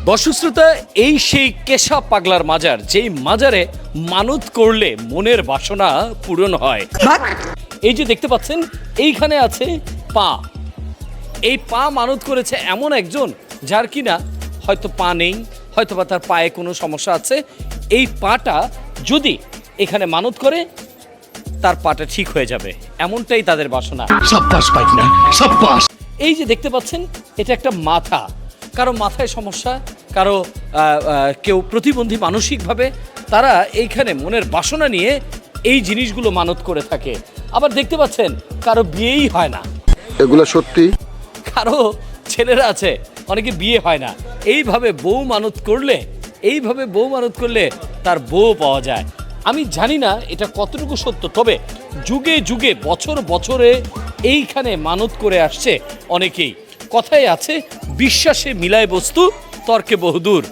দর্শক-শ্রোতা, এই সেই কেশা পাগলার মাজার, যেই মাজারে মানত করলে মনের বাসনা পূরণ হয়। এই যে দেখতে পাচ্ছেন, এইখানে আছে পা। এই পা মানত করেছে এমন একজন যার কিনা হয়তো পা নেই, হয়তো বা তার পায়ে কোনো সমস্যা আছে। এই পাটা যদি এখানে মানত করে, তার পাটা ঠিক হয়ে যাবে, এমনটাই তাদের বাসনা। সাব্বাস পাইকনা, সাব্বাস। এই যে দেখতে পাচ্ছেন, এটা একটা মাথা। কারো মাথায় সমস্যা, কারো কেউ প্রতিবন্ধী মানসিকভাবে, তারা এইখানে মনের বাসনা নিয়ে এই জিনিসগুলো মানত করে থাকে। আবার দেখতে পাচ্ছেন, কারো বিয়েই হয় না। এগুলো সত্যি? কারো ছেলেরা আছে, অনেকে বিয়ে হয় না। এইভাবে বউ মানত করলে তার বউ পাওয়া যায়। আমি জানি না এটা কতটুকু সত্য, তবে যুগে যুগে বছর বছরে এইখানে মানত করে আসছে অনেকেই। কথায় আছে, বিশ্বাসে মিলায় বস্তু, তর্কে বহুদূর।